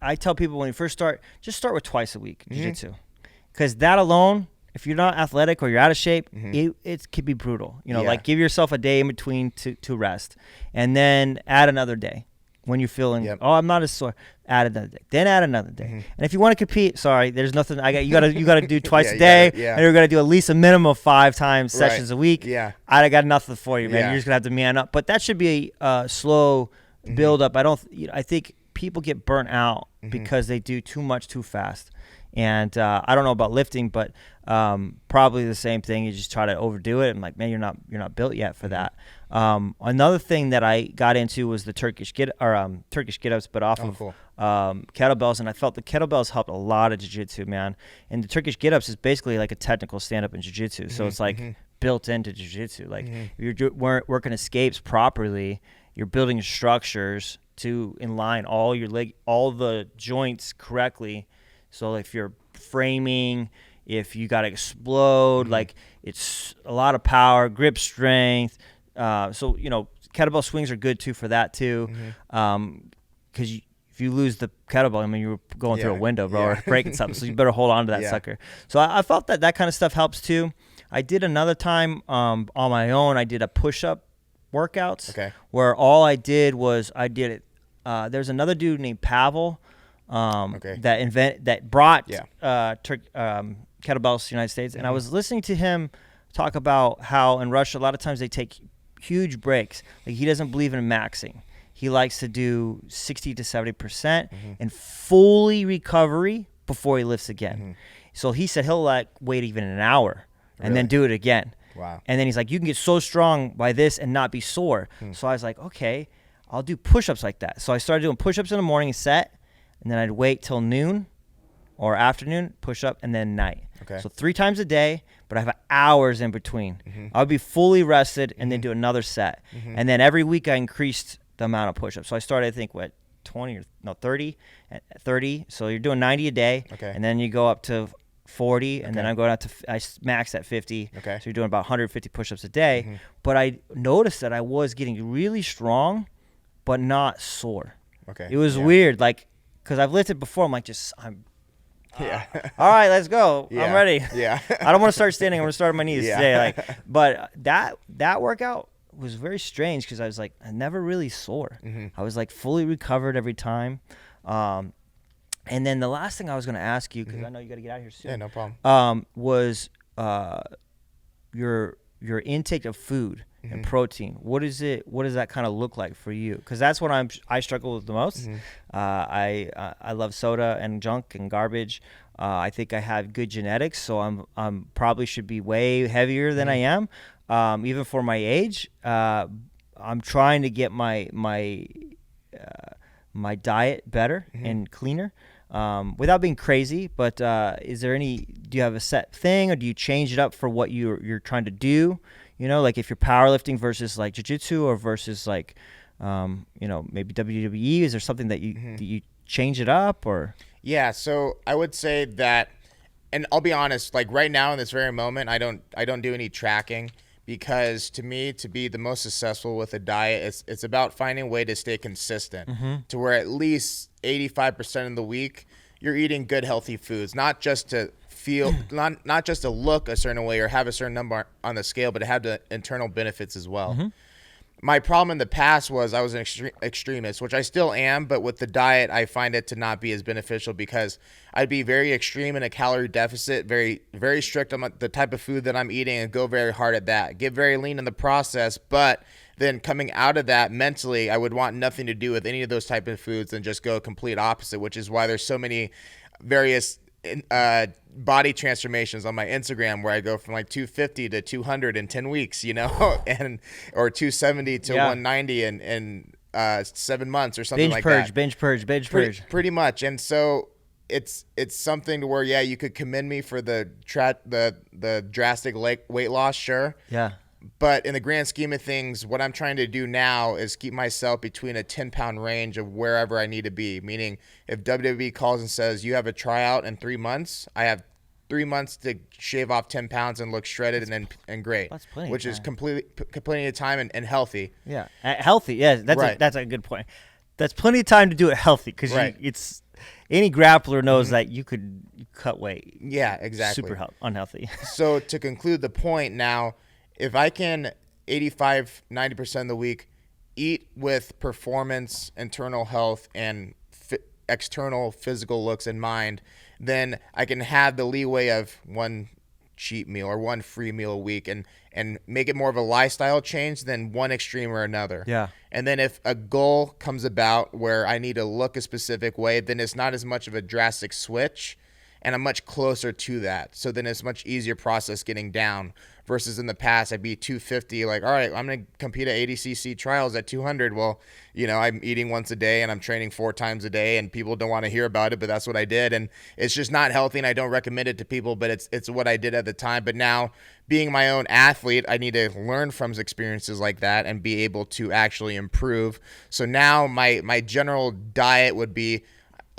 I tell people when you first start, just start with twice a week jiu-jitsu, because that alone, if you're not athletic or you're out of shape, it could be brutal. You know, like give yourself a day in between to rest, and then add another day when you're feeling I'm not as sore. Add another day, then add another day, and if you want to compete, there's nothing. You gotta do twice a day, and you're gonna do at least a minimum of 5 times sessions a week. Yeah, I got nothing for you, man. You're just gonna have to man up. But that should be a slow build up. I think people get burnt out because they do too much too fast. And I don't know about lifting, but probably the same thing. You just try to overdo it, and like, man, you're not built yet for that. Another thing that I got into was the Turkish Get Ups, but off of kettlebells, and I felt the kettlebells helped a lot of jiu-jitsu, man. And the Turkish Get Ups is basically like a technical stand-up in jiu-jitsu, so it's like built into jiu-jitsu. Like if you're working escapes properly, you're building structures to in line all the joints correctly. So if you're framing, if you got to explode, like it's a lot of power, grip strength. So, kettlebell swings are good too for that too. Because if you lose the kettlebell, I mean, you're going through a window, bro, or breaking something. So you better hold on to that sucker. So I felt that kind of stuff helps too. I did another time on my own. I did a push-up workouts where all I did was there's another dude named Pavel that brought kettlebells to the United States, and I was listening to him talk about how in Russia a lot of times they take huge breaks. Like he doesn't believe in maxing. He likes to do 60 to 70% and fully recovery before he lifts again. So he said he'll wait even an hour and then do it again. Wow. And then he's like, you can get so strong by this and not be sore. So I was like, okay, I'll do push-ups like that. So I started doing push-ups in the morning set, and then I'd wait till noon or afternoon, push-up, and then night. So 3 times a day, but I have hours in between. I would be fully rested and then do another set. And then every week I increased the amount of push-ups. So I started, I think, 30. So you're doing 90 a day, and then you go up to 40, and then I'm going out to I max at 50. So you're doing about 150 push-ups a day. But I noticed that I was getting really strong, but not sore. It was weird, because I've lifted before. I'm like, all right, let's go. I'm ready. I don't want to start standing. I want to start on my knees today. But that workout was very strange because I was like, I never really sore. I was fully recovered every time. And then the last thing I was going to ask you, because I know you got to get out of here soon. Yeah, no problem. Was your intake of food and protein. What does that kind of look like for you? Because that's what I struggle with the most. I love soda and junk and garbage. I think I have good genetics, so I'm probably should be way heavier than I am, even for my age. I'm trying to get my diet better and cleaner, without being crazy. But do you have a set thing, or do you change it up for what you're trying to do? If you're powerlifting versus Jiu Jitsu or versus maybe WWE, is there something that you change it up or? Yeah, so I would say that, and I'll be honest, right now in this very moment, I don't do any tracking, because to me, to be the most successful with a diet, it's about finding a way to stay consistent to where at least 85% of the week you're eating good, healthy foods, not just to feel, not just to look a certain way or have a certain number on the scale, but to have the internal benefits as well. My problem in the past was I was an extremist, which I still am, but with the diet, I find it to not be as beneficial because I'd be very extreme in a calorie deficit, very, very strict on the type of food that I'm eating, and go very hard at that. Get very lean in the process, but then coming out of that mentally, I would want nothing to do with any of those type of foods and just go complete opposite, which is why there's so many various body transformations on my Instagram where I go from 250 to 200 in 10 weeks, and or 270 to 190 in 7 months or something like that. Binge purge. Pretty much. And so it's something to where, you could commend me for the drastic weight loss, sure. Yeah. But in the grand scheme of things, what I'm trying to do now is keep myself between a 10-pound range of wherever I need to be. Meaning, if WWE calls and says, you have a tryout in 3 months, I have 3 months to shave off 10 pounds and look shredded and great. That's plenty. Which is plenty of time and healthy. Yeah, healthy. Yeah, that's a good point. That's plenty of time to do it healthy, because it's any grappler knows that you could cut weight. Yeah, exactly. Super unhealthy. So to conclude the point now, if I can 85, 90% of the week eat with performance, internal health, and external physical looks in mind, then I can have the leeway of one cheat meal or one free meal a week and make it more of a lifestyle change than one extreme or another. Yeah. And then if a goal comes about where I need to look a specific way, then it's not as much of a drastic switch. and I'm much closer to that. So then it's much easier process getting down versus in the past I'd be 250, like, all right, I'm going to compete at 80cc trials at 200. Well, you know, I'm eating once a day and I'm training 4 times a day, and people don't want to hear about it, but that's what I did. And it's just not healthy, and I don't recommend it to people, but it's what I did at the time. But now, being my own athlete, I need to learn from experiences like that and be able to actually improve. So now my general diet would be,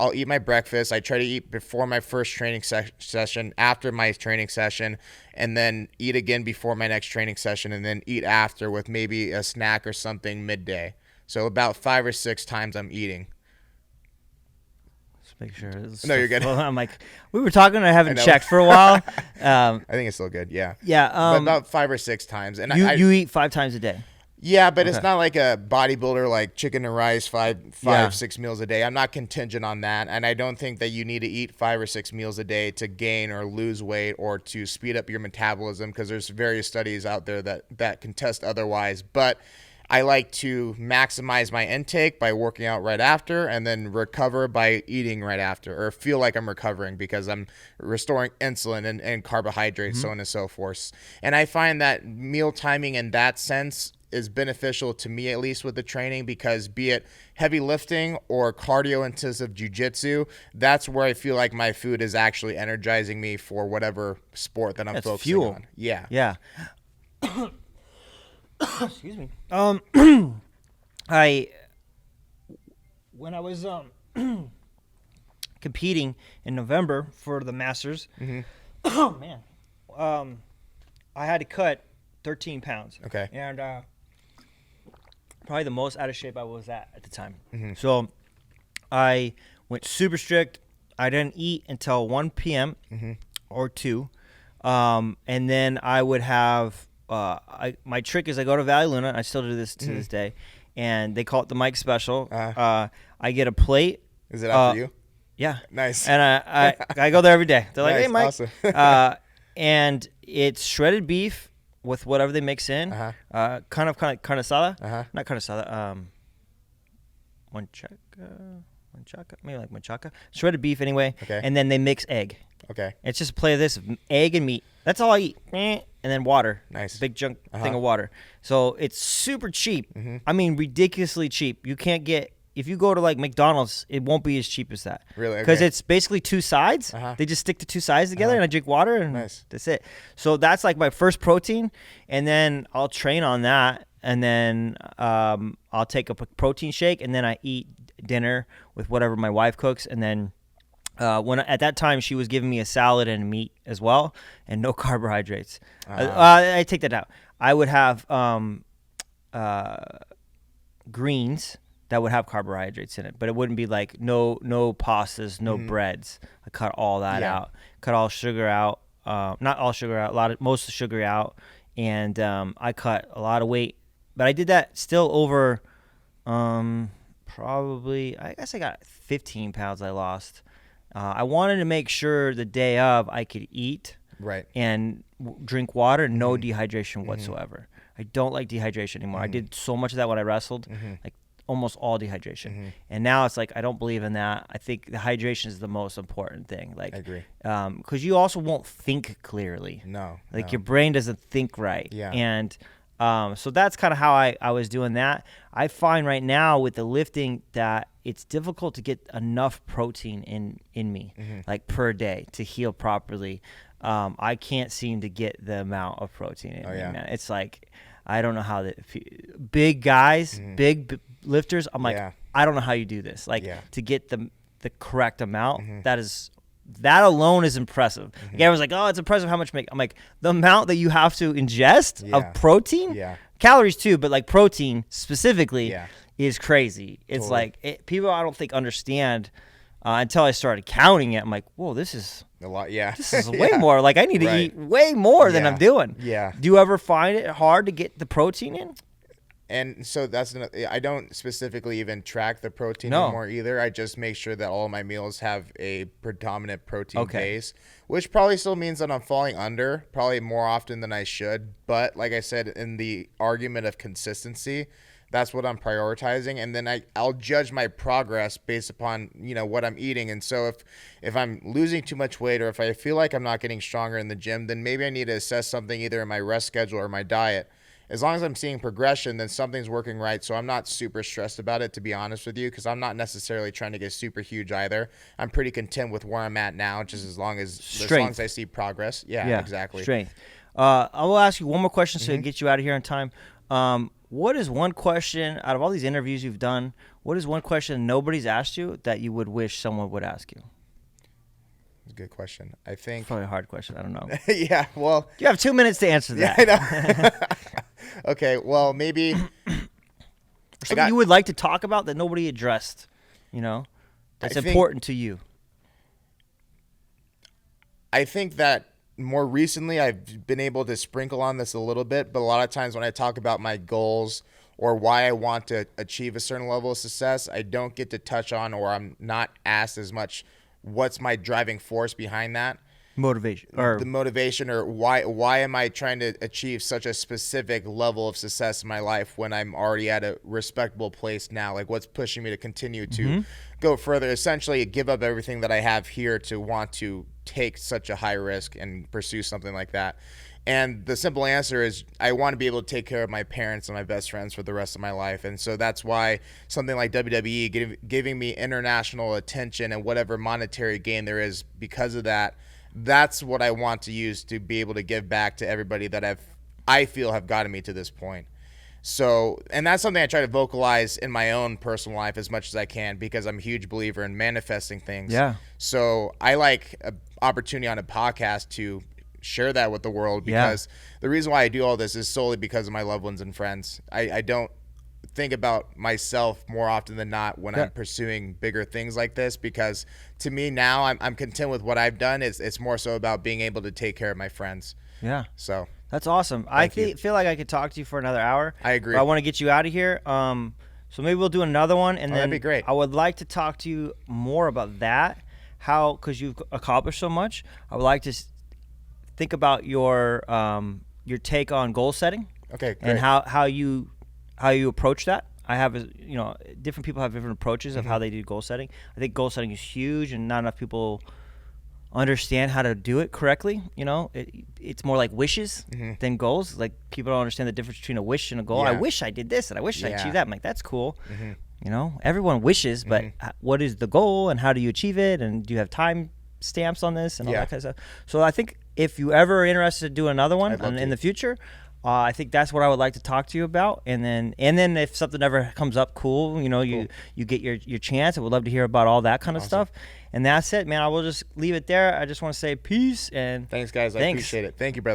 I'll eat my breakfast. I try to eat before my first training session, after my training session, and then eat again before my next training session, and then eat after with maybe a snack or something midday. So about 5 or 6 times I'm eating. Just make sure. No, you're good. I'm like, we were talking, I haven't checked for a while. I think it's still good. Yeah. Yeah. But about 5 or 6 times. And you eat 5 times a day. Yeah, but it's not like a bodybuilder, like chicken and rice, 6 meals a day. I'm not contingent on that. And I don't think that you need to eat 5 or 6 meals a day to gain or lose weight or to speed up your metabolism, because there's various studies out there that can test otherwise. But I like to maximize my intake by working out right after, and then recover by eating right after, or feel like I'm recovering because I'm restoring insulin and carbohydrates, so on and so forth. And I find that meal timing in that sense is beneficial to me, at least with the training, because be it heavy lifting or cardio intensive jiu-jitsu, that's where I feel like my food is actually energizing me for whatever sport that I'm focusing on. Yeah. Yeah. Excuse me. When I was competing in November for the Masters, oh man, I had to cut 13 pounds. Okay. And probably the most out of shape I was at the time. So I went super strict. I didn't eat until 1 p.m. Or 2. And then I would have my trick is I go to Valley Luna. I still do this to this day, and they call it the Mike Special. I get a plate. Is it after you? Yeah. Nice. And I go there every day. They're like, nice. hey, Mike. Awesome. And it's shredded beef with whatever they mix in. Kind of carne asada. Not carne asada. Manchaca. Maybe like manchaca. Shredded beef anyway. Okay. And then they mix egg. Okay. It's just a play of this, egg and meat. That's all I eat. And then water. Nice. Big chunk thing of water. So it's super cheap. I mean, ridiculously cheap. You can't get, if you go to like McDonald's, it won't be as cheap as that. Really? Because Okay. it's basically 2 sides. They just stick the 2 sides together, and I drink water, and that's it. So that's like my first protein, and then I'll train on that, and then I'll take a protein shake, and then I eat dinner with whatever my wife cooks, and then when at that time she was giving me a salad and meat as well, and no carbohydrates. I take that out. I would have greens that would have carbohydrates in it, but it wouldn't be like no pastas, no breads. I cut all that out. Cut all sugar out. Not all sugar out. Most of the sugar out, and I cut a lot of weight. But I did that still over probably. I guess I got 15 pounds I lost. I wanted to make sure the day of I could eat and drink water, no dehydration whatsoever. I don't like dehydration anymore. I did so much of that when I wrestled, like almost all dehydration. And now it's like I don't believe in that. I think the hydration is the most important thing. Like, I agree. Because you also won't think clearly. No. Like your brain doesn't think right. Yeah. And so that's kind of how I was doing that. I find right now with the lifting that it's difficult to get enough protein in me, like per day, to heal properly. I can't seem to get the amount of protein in me, man. It's like, I don't know how big guys, big lifters, I'm like, I don't know how you do this. Like to get the correct amount, that alone is impressive. Like everyone's like, oh, it's impressive how much I'm like, the amount that you have to ingest of protein, calories too, but like protein specifically is crazy. It's like people I don't think understand until I started counting it. I'm like, whoa, this is a lot. This is way more. Like I need to eat way more than I'm doing. Yeah. Do you ever find it hard to get the protein in? And so I don't specifically even track the protein anymore either. I just make sure that all of my meals have a predominant protein base, which probably still means that I'm falling under probably more often than I should. But like I said, in the argument of consistency, That's what I'm prioritizing. And then I'll judge my progress based upon, what I'm eating. And so if I'm losing too much weight, or if I feel like I'm not getting stronger in the gym, then maybe I need to assess something either in my rest schedule or my diet. As long as I'm seeing progression, then something's working right. So I'm not super stressed about it, to be honest with you, because I'm not necessarily trying to get super huge either. I'm pretty content with where I'm at now, just as long as I see progress. Yeah, exactly. Strength. I will ask you one more question so to get you out of here on time. What is one question out of all these interviews you've done? What is one question nobody's asked you that you would wish someone would ask you? That's a good question. I think it's probably a hard question. I don't know. Yeah. Well, you have 2 minutes to answer that. Yeah, I know. Okay. Well, maybe something you would like to talk about that nobody addressed. That's important to you. I think that more recently I've been able to sprinkle on this a little bit, but a lot of times when I talk about my goals or why I want to achieve a certain level of success, I don't get to touch on, or I'm not asked as much, what's my driving force behind that? Motivation. The motivation, or why am I trying to achieve such a specific level of success in my life when I'm already at a respectable place now? Like, what's pushing me to continue to go further, essentially give up everything that I have here to want to take such a high risk and pursue something like that? And the simple answer is I want to be able to take care of my parents and my best friends for the rest of my life. And so that's why something like WWE giving me international attention and whatever monetary gain there is because of that, that's what I want to use to be able to give back to everybody that I feel have gotten me to this point. So, and that's something I try to vocalize in my own personal life as much as I can, because I'm a huge believer in manifesting things. Yeah. So I like an opportunity on a podcast to share that with the world, because the reason why I do all this is solely because of my loved ones and friends. I don't think about myself more often than not when I'm pursuing bigger things like this, because to me now I'm content with what I've done. It's more so about being able to take care of my friends. Yeah. So that's awesome. I feel like I could talk to you for another hour. I agree. But I want to get you out of here. So maybe we'll do another one, and then that'd be great. I would like to talk to you more about that. Because you've accomplished so much. I would like to think about your take on goal setting. Okay, great. And how you approach that. I have different people have different approaches of how they do goal setting. I think goal setting is huge, and not enough people understand how to do it correctly. It's more like wishes than goals. Like, people don't understand the difference between a wish and a goal. I wish I did this and I wish I achieved that. I'm like, that's cool. Everyone wishes, but what is the goal and how do you achieve it? And do you have time stamps on this and all that kind of stuff? So I think if you ever are interested in doing another one in the future, I think that's what I would like to talk to you about. And then if something ever comes up, cool. You get your chance. I would love to hear about all that kind of stuff. And that's it, man. I will just leave it there. I just want to say peace and thanks, guys. I appreciate it. Thank you, brother.